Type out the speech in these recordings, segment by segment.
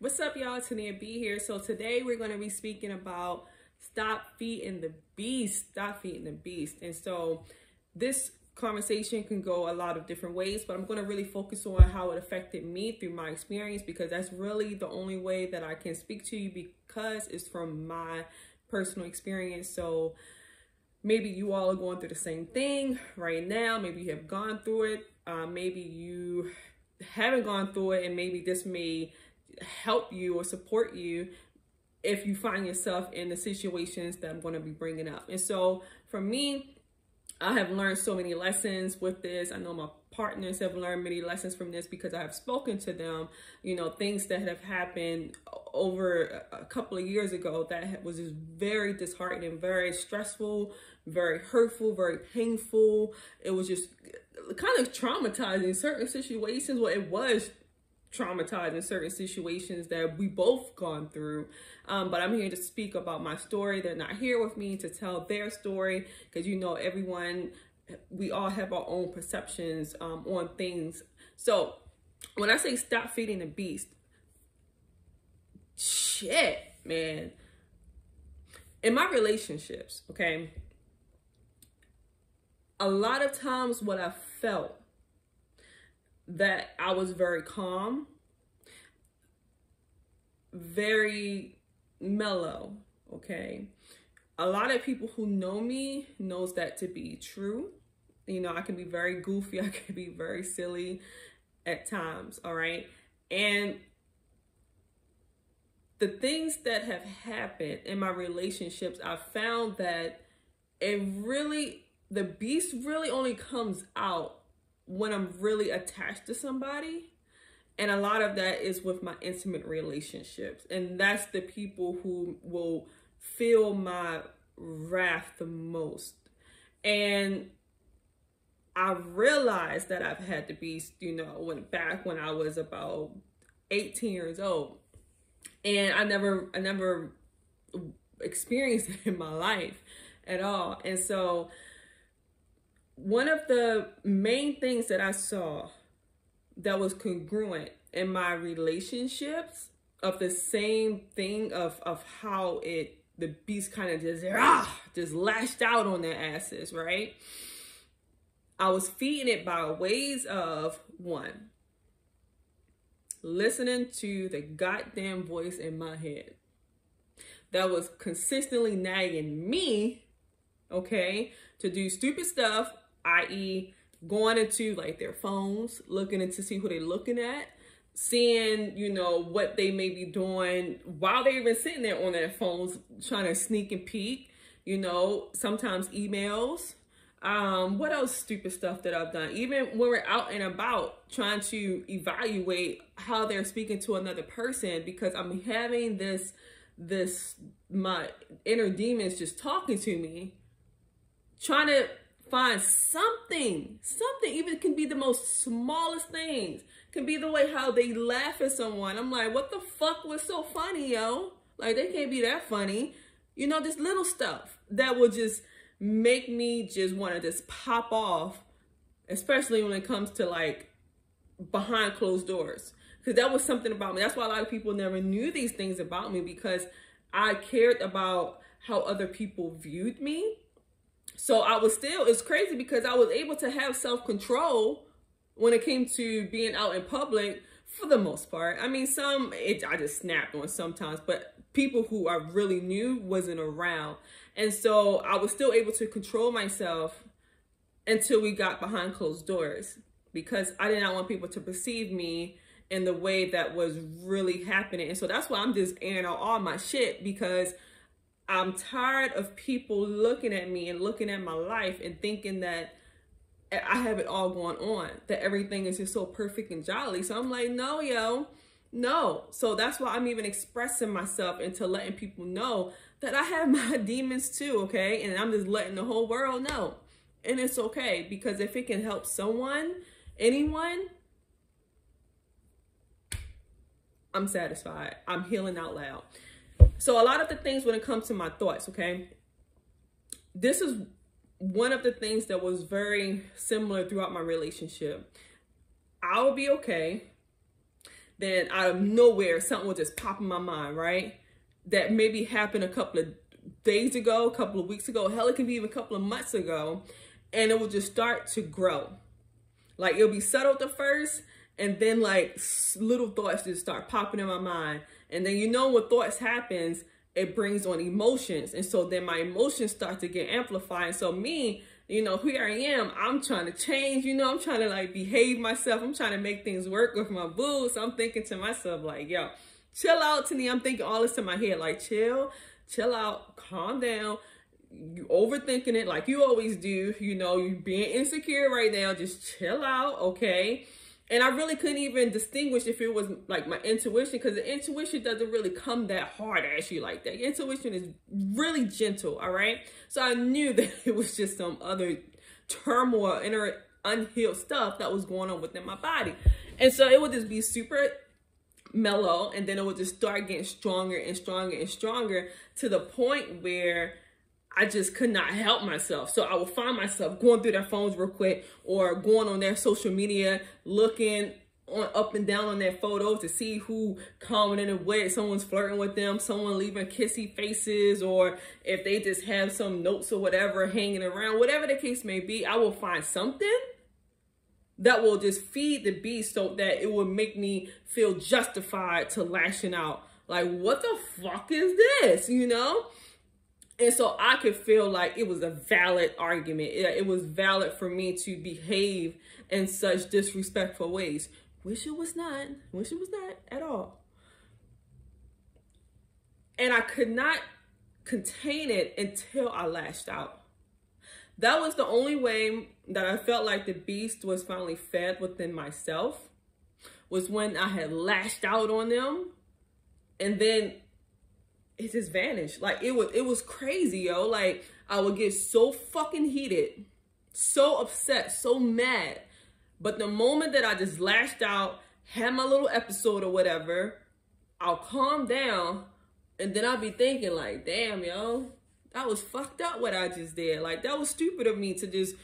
What's up, y'all? Tania B here. So today we're going to be speaking about stop feeding the beast. Stop feeding the beast. And so this conversation can go a lot of different ways, but I'm going to really focus on how it affected me through my experience, because that's really the only way that I can speak to you, because it's from my personal experience. So maybe you all are going through the same thing right now. Maybe you have gone through it. Maybe you haven't gone through it, and maybe this may help you or support you if you find yourself in the situations that I'm going to be bringing up. And so for me, I have learned so many lessons with this. I know my partners have learned many lessons from this, because I have spoken to them, you know, things that have happened over a couple of years ago that was just very disheartening, very stressful, very hurtful, very painful. It was just kind of traumatizing in certain situations. Well, it was traumatized in certain situations that we both gone through. But I'm here to speak about my story. They're not here with me to tell their story, because, you know, we all have our own perceptions on things. So when I say stop feeding the beast, shit, man. In my relationships, okay, a lot of times what I felt that I was very calm, very mellow, okay? A lot of people who know me knows that to be true. You know, I can be very goofy, I can be very silly at times, all right? And the things that have happened in my relationships, I found that the beast really only comes out when I'm really attached to somebody. And a lot of that is with my intimate relationships. And that's the people who will feel my wrath the most. And I realized that I've had the beast, you know, back when I was about 18 years old. And I never experienced it in my life at all. And so one of the main things that I saw that was congruent in my relationships of the same thing of how the beast kind of just lashed out on their asses, right? I was feeding it by ways of, one, listening to the goddamn voice in my head that was consistently nagging me, okay, to do stupid stuff, i.e. going into like their phones, looking into see who they're looking at, seeing, you know, what they may be doing while they're even sitting there on their phones, trying to sneak and peek, you know, sometimes emails. What else stupid stuff that I've done? Even when we're out and about, trying to evaluate how they're speaking to another person, because I'm having my inner demons just talking to me, trying to find something, even can be the most smallest things. Can be the way how they laugh at someone. I'm like, what the fuck was so funny, yo? Like, they can't be that funny. You know, this little stuff that will just make me just want to just pop off, especially when it comes to like behind closed doors. Because that was something about me. That's why a lot of people never knew these things about me, because I cared about how other people viewed me. So it's crazy, because I was able to have self-control when it came to being out in public for the most part. I mean, I just snapped on sometimes, but people who I really knew wasn't around. And so I was still able to control myself until we got behind closed doors, because I did not want people to perceive me in the way that was really happening. And so that's why I'm just airing out all my shit, because I'm tired of people looking at me and looking at my life and thinking that I have it all going on, that everything is just so perfect and jolly. So I'm like, no, yo, no. So that's why I'm even expressing myself into letting people know that I have my demons too, okay? And I'm just letting the whole world know. And it's okay, because if it can help someone, anyone, I'm satisfied. I'm healing out loud. So a lot of the things when it comes to my thoughts, okay, this is one of the things that was very similar throughout my relationship. I will be okay. then out of nowhere, something will just pop in my mind, right? That maybe happened a couple of days ago, a couple of weeks ago, hell, it can be even a couple of months ago, and it will just start to grow. Like, it'll be settled at first, and then like little thoughts just start popping in my mind. And then, you know, when thoughts happens, it brings on emotions. And so then my emotions start to get amplified. And so me, you know, here I am, I'm trying to change, you know, I'm trying to like behave myself. I'm trying to make things work with my boo. So I'm thinking to myself like, yo, chill out, Tani. I'm thinking all this in my head, like chill out, calm down. You overthinking it like you always do. You know, you being insecure right now. Just chill out, okay? And I really couldn't even distinguish if it was like my intuition, because the intuition doesn't really come that hard at you like that. Your intuition is really gentle, all right? So I knew that it was just some other turmoil, inner unhealed stuff that was going on within my body. And so it would just be super mellow, and then it would just start getting stronger and stronger and stronger to the point where I just could not help myself. So I would find myself going through their phones real quick, or going on their social media, looking on up and down on their photos to see who commented what, someone's flirting with them, someone leaving kissy faces, or if they just have some notes or whatever hanging around, whatever the case may be. I will find something that will just feed the beast so that it will make me feel justified to lashing out. Like, what the fuck is this, you know? And so I could feel like it was a valid argument. It was valid for me to behave in such disrespectful ways. Wish it was not. Wish it was not at all. And I could not contain it until I lashed out. That was the only way that I felt like the beast was finally fed within myself, was when I had lashed out on them. And then it just vanished. Like, it was crazy, yo. Like, I would get so fucking heated, so upset, so mad. But the moment that I just lashed out, had my little episode or whatever, I'll calm down, and then I'll be thinking like, damn, yo, that was fucked up what I just did. Like, that was stupid of me to just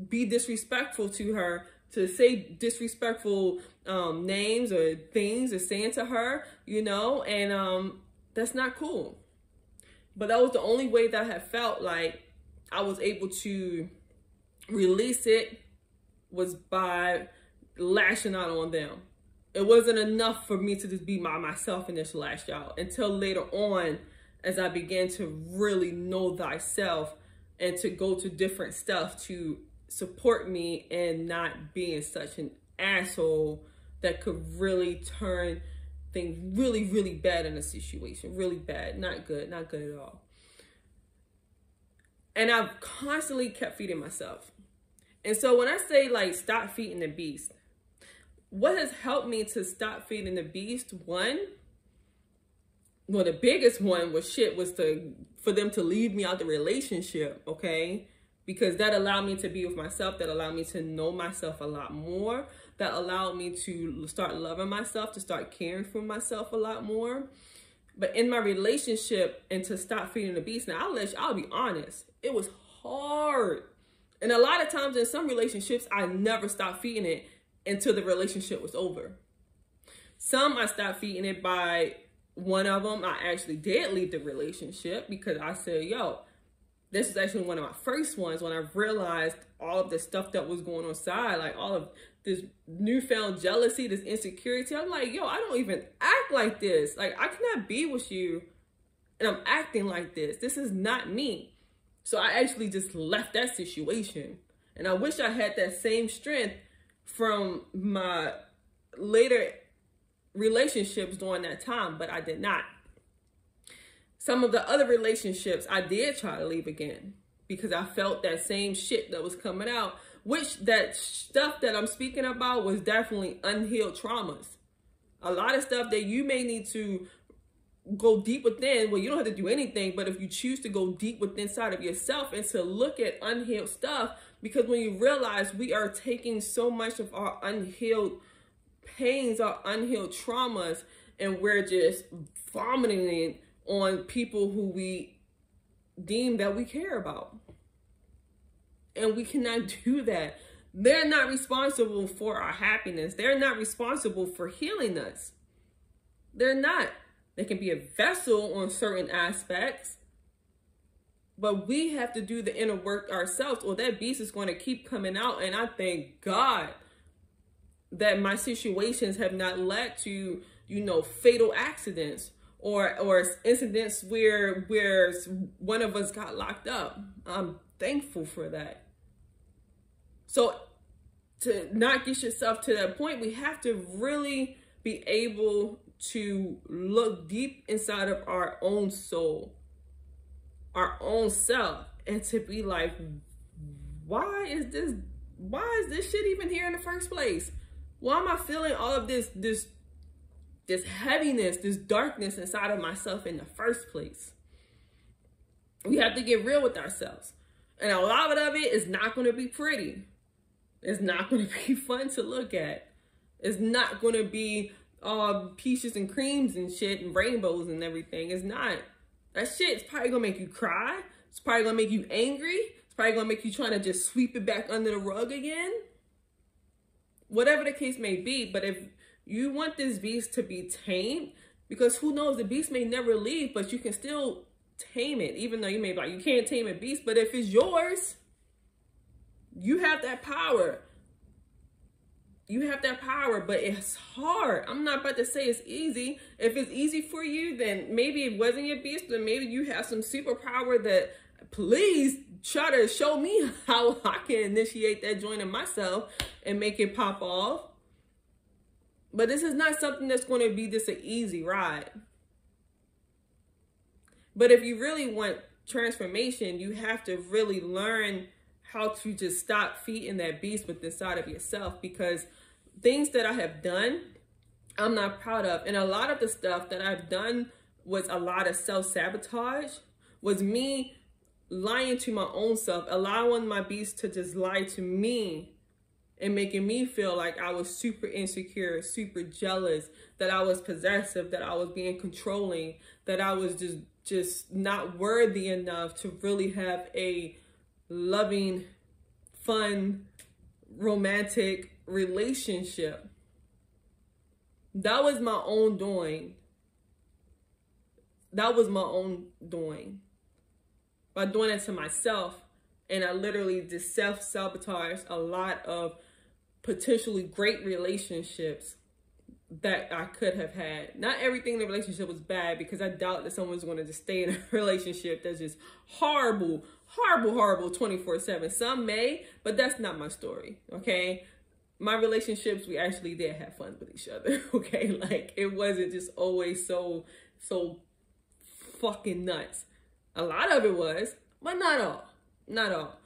be disrespectful to her, to say disrespectful names or things or saying to her, you know, and that's not cool. But that was the only way that I had felt like I was able to release it, was by lashing out on them. It wasn't enough for me to just be by myself and just lash out, until later on, as I began to really know thyself and to go to different stuff to support me and not being such an asshole that could really turn things really, really bad in a situation. Really bad. Not good at all. And I've constantly kept feeding myself. And so when I say like stop feeding the beast, what has helped me to stop feeding the beast? Well, the biggest one was for them to leave me out the relationship, okay? Because that allowed me to be with myself, that allowed me to know myself a lot more, that allowed me to start loving myself, to start caring for myself a lot more. But in my relationship, and to stop feeding the beast, now I'll be honest, it was hard. And a lot of times in some relationships, I never stopped feeding it until the relationship was over. Some I stopped feeding it by, one of them, I actually did leave the relationship because I said, yo, this is actually one of my first ones when I realized all of the stuff that was going on inside, like all of this newfound jealousy, this insecurity. I'm like, yo, I don't even act like this. Like, I cannot be with you and I'm acting like this. This is not me. So I actually just left that situation. And I wish I had that same strength from my later relationships during that time, but I did not. Some of the other relationships I did try to leave again because I felt that same shit that was coming out, which that stuff that I'm speaking about was definitely unhealed traumas. A lot of stuff that you may need to go deep within. Well, you don't have to do anything, but if you choose to go deep within inside of yourself and to look at unhealed stuff, because when you realize we are taking so much of our unhealed pains, our unhealed traumas, and we're just vomiting it on people who we deem that we care about. And we cannot do that. They're not responsible for our happiness. They're not responsible for healing us. They're not. They can be a vessel on certain aspects, but we have to do the inner work ourselves, or that beast is going to keep coming out. And I thank God that my situations have not led to, you know, fatal accidents or incidents where one of us got locked up. I'm thankful for that. So to not get yourself to that point, we have to really be able to look deep inside of our own soul, our own self, and to be like, why is this shit even here in the first place? Why am I feeling all of this heaviness, this darkness inside of myself in the first place? We have to get real with ourselves. And a lot of it is not going to be pretty. It's not going to be fun to look at. It's not going to be peaches and creams and shit and rainbows and everything. It's not. That shit is probably going to make you cry. It's probably going to make you angry. It's probably going to make you trying to just sweep it back under the rug again. Whatever the case may be. But if you want this beast to be tamed, because who knows, the beast may never leave, but you can still tame it. Even though you may be like, you can't tame a beast, but if it's yours, you have that power. You have that power, but it's hard. I'm not about to say it's easy. If it's easy for you, then maybe it wasn't your beast, then maybe you have some superpower that, please try to show me how I can initiate that joint in myself and make it pop off. But this is not something that's going to be just an easy ride. But if you really want transformation, you have to really learn how to just stop feeding that beast within inside of yourself, because things that I have done, I'm not proud of. And a lot of the stuff that I've done was a lot of self-sabotage, was me lying to my own self, allowing my beast to just lie to me and making me feel like I was super insecure, super jealous, that I was possessive, that I was being controlling, that I was just not worthy enough to really have a loving, fun, romantic relationship. That was my own doing. That was my own doing. By doing it to myself, and I literally just self-sabotaged a lot of potentially great relationships that I could have had. Not everything in the relationship was bad, because I doubt that someone's going to just stay in a relationship that's just horrible, horrible, horrible 24/7. Some may, but that's not my story, okay? My relationships, we actually did have fun with each other, okay? Like, it wasn't just always so fucking nuts. A lot of it was, but not all. Not all.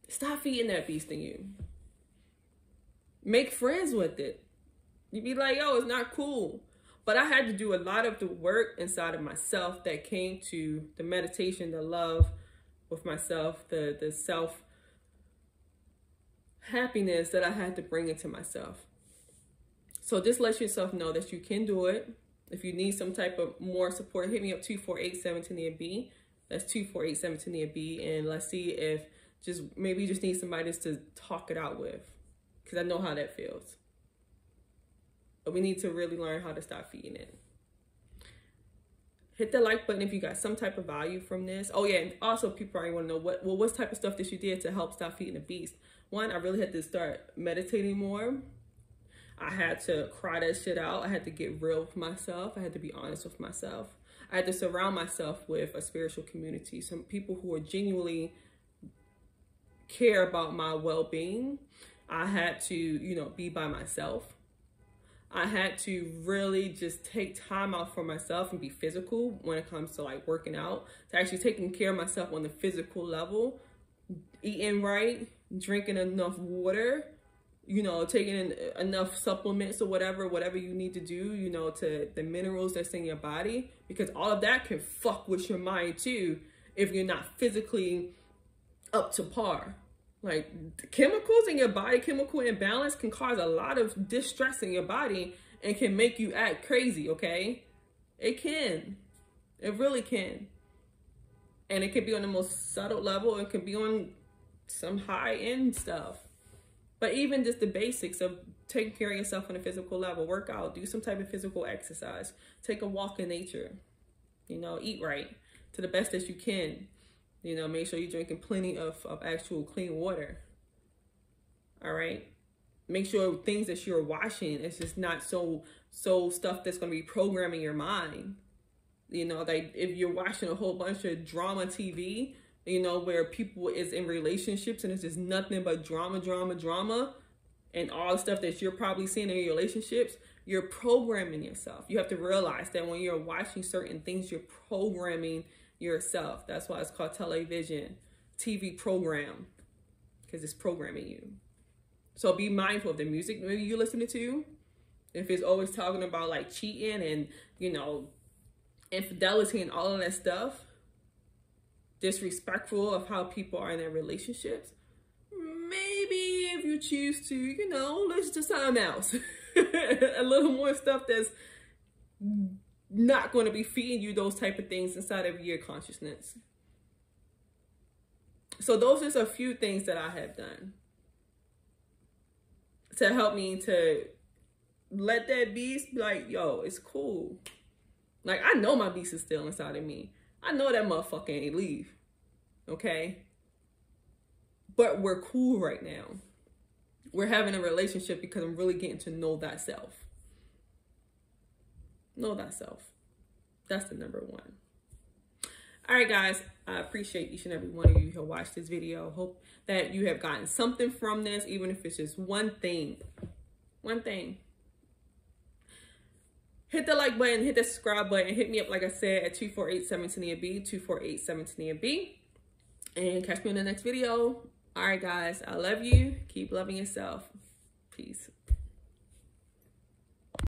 Stop feeding that beast in you. Make friends with it. You'd be like, yo, it's not cool. But I had to do a lot of the work inside of myself that came to the meditation, the love with myself, the self-happiness that I had to bring into myself. So just let yourself know that you can do it. If you need some type of more support, hit me up 248-17-B. That's 248-17-B. And let's see if maybe you just need somebody just to talk it out with, because I know how that feels. But we need to really learn how to stop feeding it. Hit the like button if you got some type of value from this. Oh yeah, and also people probably want to know what type of stuff that you did to help stop feeding the beast. One, I really had to start meditating more. I had to cry that shit out. I had to get real with myself. I had to be honest with myself. I had to surround myself with a spiritual community, some people who are genuinely care about my well-being. I had to, be by myself. I had to really just take time out for myself and be physical when it comes to like working out, to actually taking care of myself on the physical level, eating right, drinking enough water, taking in enough supplements or whatever you need to do, to the minerals that's in your body, because all of that can fuck with your mind too if you're not physically up to par. Like, the chemicals in your body, chemical imbalance can cause a lot of distress in your body and can make you act crazy, okay? It can. It really can. And it can be on the most subtle level. It can be on some high-end stuff. But even just the basics of taking care of yourself on a physical level. Work out, do some type of physical exercise, take a walk in nature, you know, eat right to the best that you can. You know, make sure you're drinking plenty of actual clean water. All right. Make sure things that you're watching, it's just not so stuff that's going to be programming your mind. You know, like if you're watching a whole bunch of drama TV, you know, where people is in relationships and it's just nothing but drama, and all the stuff that you're probably seeing in your relationships, you're programming yourself. You have to realize that when you're watching certain things, you're programming yourself. That's why it's called television, TV program, because it's programming you. So be mindful of the music maybe you're listening to. If it's always talking about like cheating and, you know, infidelity and all of that stuff, disrespectful of how people are in their relationships, maybe if you choose to, you know, listen to something else. A little more stuff that's not going to be feeding you those type of things inside of your consciousness. So those are just a few things that I have done to help me to let that beast be like, yo, it's cool. Like, I know my beast is still inside of me. I know that motherfucker ain't leave. Okay? But we're cool right now. We're having a relationship because I'm really getting to know thyself. Know thyself. That's the number one. All right, guys. I appreciate each and every one of you who watched this video. Hope that you have gotten something from this, even if it's just one thing. One thing. Hit the like button, hit the subscribe button, hit me up, like I said, at 248-17-B, 248-17-B. And catch me in the next video. All right, guys. I love you. Keep loving yourself. Peace.